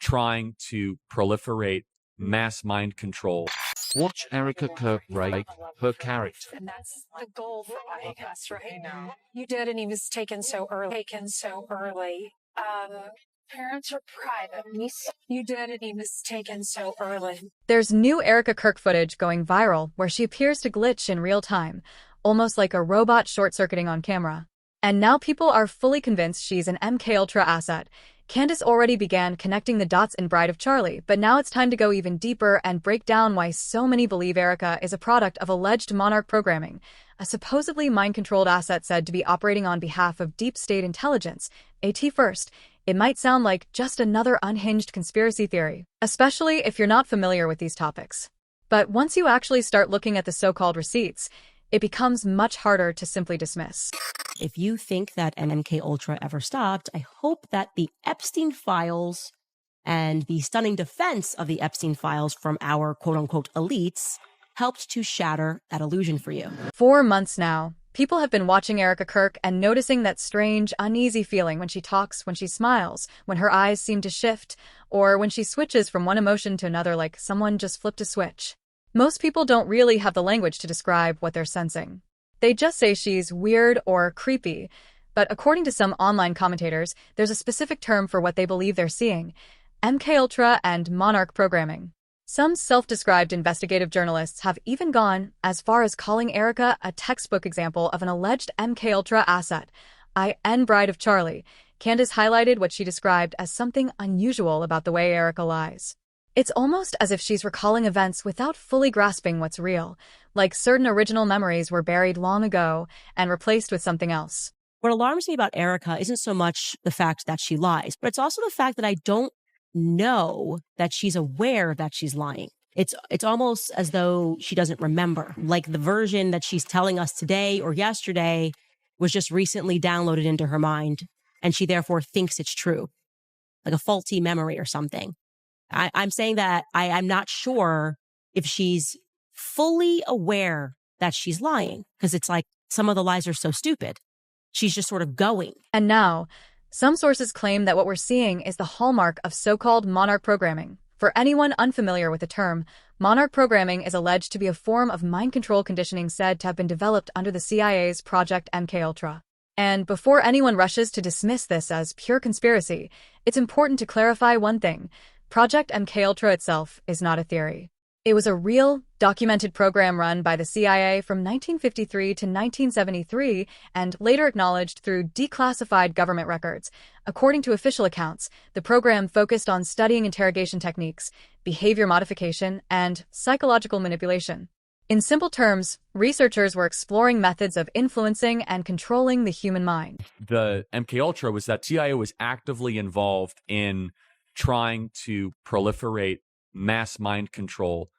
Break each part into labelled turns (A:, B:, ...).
A: trying to proliferate mass mind control.
B: Watch Erika Kirk break her character.
C: And that's the goal for us right now. You did, and he was taken so early. Parents are private. You did, and he was taken so early.
D: There's new Erika Kirk footage going viral where she appears to glitch in real time, almost like a robot short-circuiting on camera. And now people are fully convinced she's an MKUltra asset. Candace already began connecting the dots in Bride of Charlie, but now it's time to go even deeper and break down why so many believe Erika is a product of alleged Monarch programming, a supposedly mind-controlled asset said to be operating on behalf of deep state intelligence. At first, it might sound like just another unhinged conspiracy theory, especially if you're not familiar with these topics. But once you actually start looking at the so-called receipts, it becomes much harder to simply dismiss.
E: If you think that MKUltra ever stopped, I hope that the Epstein files and the stunning defense of the Epstein files from our quote-unquote elites helped to shatter that illusion for you.
D: 4 months now, people have been watching Erika Kirk and noticing that strange, uneasy feeling when she talks, when she smiles, when her eyes seem to shift, or when she switches from one emotion to another like someone just flipped a switch. Most people don't really have the language to describe what they're sensing. They just say she's weird or creepy, but according to some online commentators, there's a specific term for what they believe they're seeing: MKUltra and Monarch programming. Some self-described investigative journalists have even gone as far as calling Erika a textbook example of an alleged MKUltra asset. In Bride of Charlie, Candace highlighted what she described as something unusual about the way Erika lies. It's almost as if she's recalling events without fully grasping what's real, like certain original memories were buried long ago and replaced with something else.
E: What alarms me about Erika isn't so much the fact that she lies, but it's also the fact that I don't know that she's aware that she's lying. It's almost as though she doesn't remember, like the version that she's telling us today or yesterday was just recently downloaded into her mind, and she therefore thinks it's true, like a faulty memory or something. I'm saying that I'm not sure if she's fully aware that she's lying, because it's like some of the lies are so stupid. She's just sort of going.
D: And now, some sources claim that what we're seeing is the hallmark of so-called Monarch programming. For anyone unfamiliar with the term, Monarch programming is alleged to be a form of mind control conditioning said to have been developed under the CIA's Project MKUltra. And before anyone rushes to dismiss this as pure conspiracy, it's important to clarify one thing: Project MKUltra itself is not a theory. It was a real, documented program run by the CIA from 1953 to 1973 and later acknowledged through declassified government records. According to official accounts, the program focused on studying interrogation techniques, behavior modification, and psychological manipulation. In simple terms, researchers were exploring methods of influencing and controlling the human mind.
A: The MKUltra was that CIA was actively involved in trying to proliferate mass mind control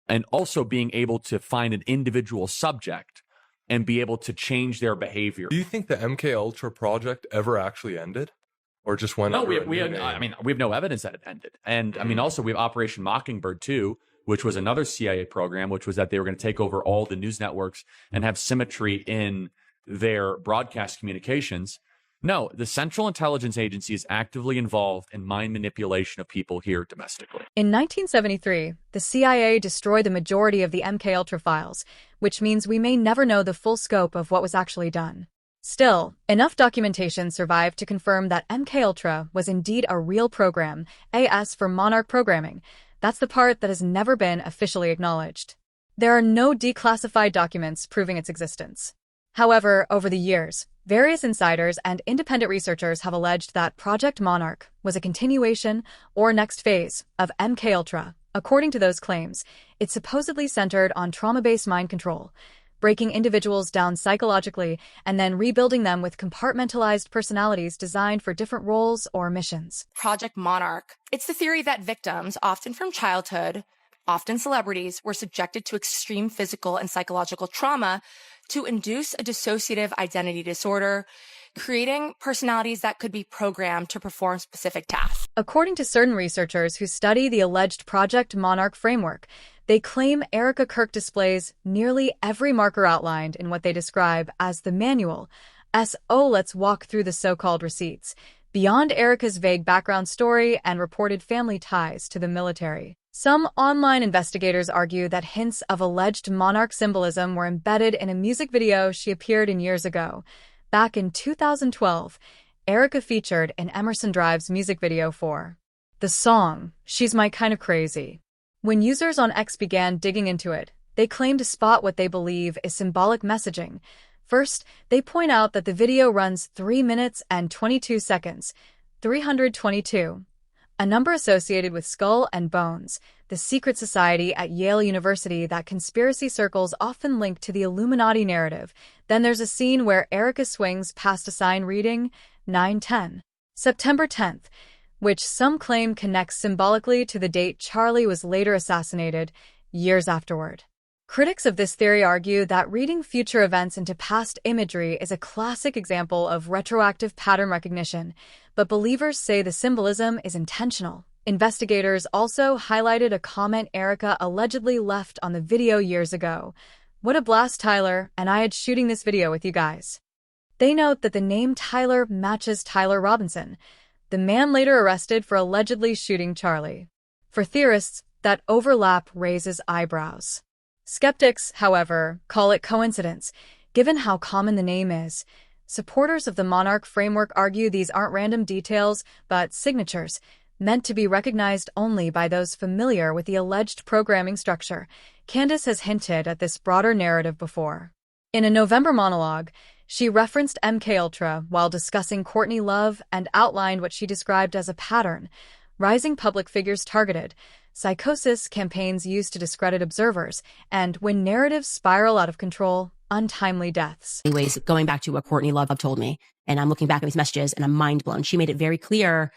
A: and also being able to find an individual subject and be able to change their behavior.
F: Do you think the MKUltra project ever actually ended? Or just went
A: No,
F: under
A: we
F: a
A: had,
F: new
A: I
F: name?
A: mean, we have no evidence that it ended. And I mean, also we have Operation Mockingbird too, which was another CIA program, which was that they were going to take over all the news networks and have symmetry in their broadcast communications. No, the Central Intelligence Agency is actively involved in mind manipulation of people here domestically.
D: In 1973, the CIA destroyed the majority of the MKUltra files, which means we may never know the full scope of what was actually done. Still, enough documentation survived to confirm that MKUltra was indeed a real program, AS for Monarch programming. That's the part that has never been officially acknowledged. There are no declassified documents proving its existence. However, over the years, various insiders and independent researchers have alleged that Project Monarch was a continuation or next phase of MKUltra. According to those claims, it supposedly centered on trauma-based mind control, breaking individuals down psychologically and then rebuilding them with compartmentalized personalities designed for different roles or missions.
G: Project Monarch. It's the theory that victims, often from childhood, often celebrities, were subjected to extreme physical and psychological trauma to induce a dissociative identity disorder, creating personalities that could be programmed to perform specific tasks.
D: According to certain researchers who study the alleged Project Monarch framework, they claim Erika Kirk displays nearly every marker outlined in what they describe as the manual. Let's walk through the so-called receipts. beyond Erika's vague background story and reported family ties to the military. Some online investigators argue that hints of alleged monarch symbolism were embedded in a music video she appeared in years ago. Back in 2012, Erika featured in Emerson Drive's music video for the song, She's My Kind of Crazy. When users on X began digging into it, they claim to spot what they believe is symbolic messaging. First, they point out that the video runs 3 minutes and 22 seconds, 322, a number associated with Skull and Bones, the secret society at Yale University that conspiracy circles often link to the Illuminati narrative. Then there's a scene where Erika swings past a sign reading 9/10, September 10th, which some claim connects symbolically to the date Charlie was later assassinated, years afterward. Critics of this theory argue that reading future events into past imagery is a classic example of retroactive pattern recognition, but believers say the symbolism is intentional. Investigators also highlighted a comment Erika allegedly left on the video years ago. "What a blast, Tyler, and I had shooting this video with you guys." They note that the name Tyler matches Tyler Robinson, the man later arrested for allegedly shooting Charlie. For theorists, that overlap raises eyebrows. Skeptics, however, call it coincidence, given how common the name is. Supporters of the Monarch framework argue these aren't random details, but signatures, meant to be recognized only by those familiar with the alleged programming structure. Candace has hinted at this broader narrative before. In a November monologue, she referenced MKUltra while discussing Courtney Love and outlined what she described as a pattern: rising public figures targeted, psychosis campaigns used to discredit observers, and when narratives spiral out of control, untimely deaths.
E: Anyways, going back to what Courtney Love told me, and I'm looking back at these messages and I'm mind blown. She made it very clear,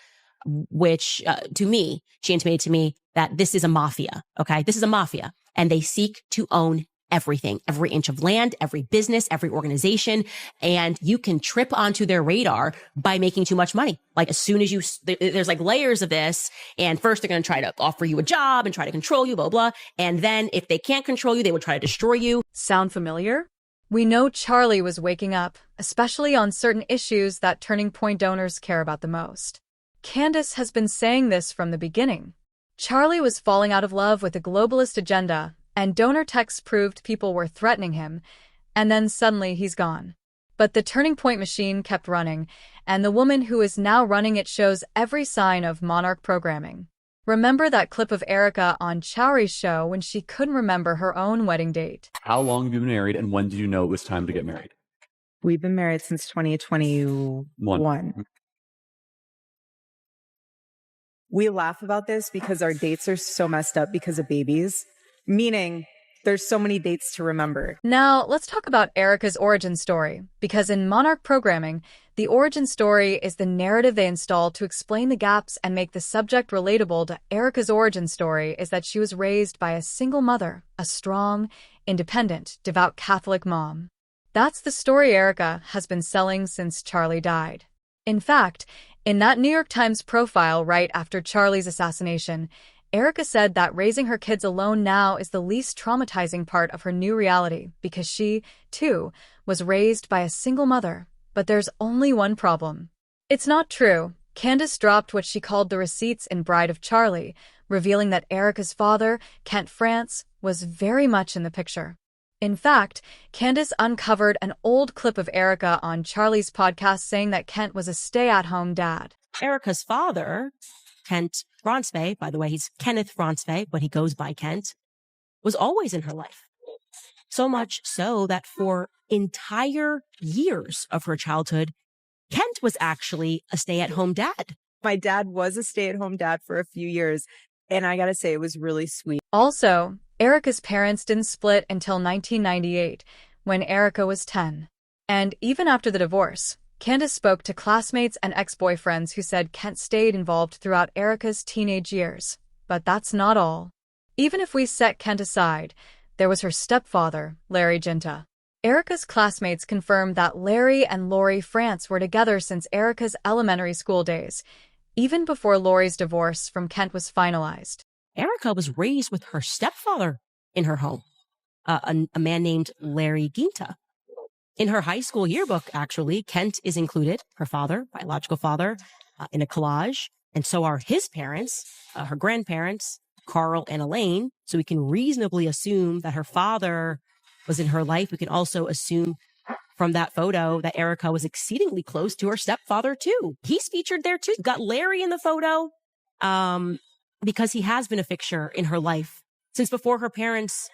E: which to me, she intimated to me that this is a mafia. Okay. This is a mafia, and they seek to own everything, every inch of land, every business, every organization. And you can trip onto their radar by making too much money. Like as soon as there's like layers of this. And first they're going to try to offer you a job and try to control you, blah, blah. And then if they can't control you, they would try to destroy you.
D: Sound familiar? We know Charlie was waking up, especially on certain issues that Turning Point donors care about the most. Candace has been saying this from the beginning. Charlie was falling out of love with a globalist agenda, and donor texts proved people were threatening him, and then suddenly he's gone. But the Turning Point machine kept running, and the woman who is now running it shows every sign of Monarch programming. Remember that clip of Erika on Chowry's show when she couldn't remember her own wedding date?
A: How long have you been married, and when did you know it was time to get married?
H: We've been married since 2021. We laugh about this because our dates are so messed up because of babies, meaning there's so many dates to remember.
D: Now, let's talk about Erika's origin story, because in Monarch programming, the origin story is the narrative they install to explain the gaps and make the subject relatable. To Erika's origin story is that she was raised by a single mother, a strong, independent, devout Catholic mom. That's the story Erika has been selling since Charlie died. In fact, in that New York Times profile right after Charlie's assassination, Erika said that raising her kids alone now is the least traumatizing part of her new reality because she, too, was raised by a single mother. But there's only one problem. It's not true. Candace dropped what she called the receipts in Bride of Charlie, revealing that Erika's father, Kent France, was very much in the picture. In fact, Candace uncovered an old clip of Erika on Charlie's podcast saying that Kent was a stay-at-home dad.
E: Erika's father, Kent Ronsvay, by the way, he's Kenneth Ronsvay, but he goes by Kent, was always in her life. So much so that for entire years of her childhood, Kent was actually a stay-at-home dad.
H: My dad was a stay-at-home dad for a few years, and I gotta say, it was really sweet.
D: Also, Erika's parents didn't split until 1998, when Erika was 10. And even after the divorce, Candace spoke to classmates and ex-boyfriends who said Kent stayed involved throughout Erika's teenage years. But that's not all. Even if we set Kent aside, there was her stepfather, Larry Ginta. Erika's classmates confirmed that Larry and Lori France were together since Erika's elementary school days, even before Lori's divorce from Kent was finalized.
E: Erika was raised with her stepfather in her home, a man named Larry Ginta. In her high school yearbook, actually, Kent is included, her father, biological father, in a collage. And so are his parents, her grandparents, Carl and Elaine. So we can reasonably assume that her father was in her life. We can also assume from that photo that Erika was exceedingly close to her stepfather too. He's featured there too. Got Larry in the photo because he has been a fixture in her life since before her parents'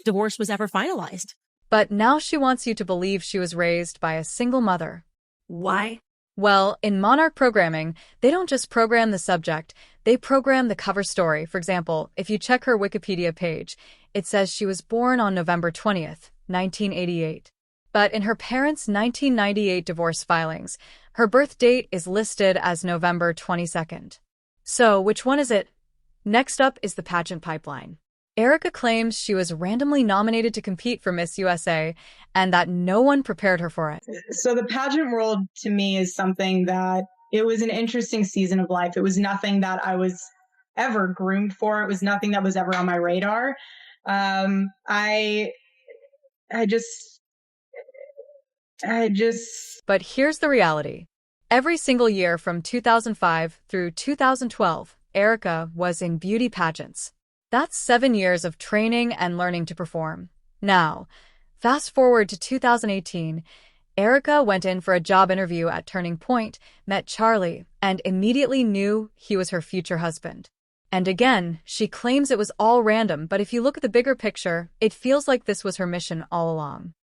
E: divorce was ever finalized.
D: But now she wants you to believe she was raised by a single mother.
C: Why?
D: Well, in Monarch programming, they don't just program the subject, they program the cover story. For example, if you check her Wikipedia page, it says she was born on November 20th, 1988. But in her parents' 1998 divorce filings, her birth date is listed as November 22nd. So, which one is it? Next up is the pageant pipeline. Erika claims she was randomly nominated to compete for Miss USA and that no one prepared her for it.
I: So the pageant world to me is something that it was an interesting season of life. It was nothing that I was ever groomed for. It was nothing that was ever on my radar. I just.
D: But here's the reality. Every single year from 2005 through 2012, Erika was in beauty pageants. That's 7 years of training and learning to perform. Now, fast forward to 2018, Erika went in for a job interview at Turning Point, met Charlie, and immediately knew he was her future husband. And again, she claims it was all random, but if you look at the bigger picture, it feels like this was her mission all along.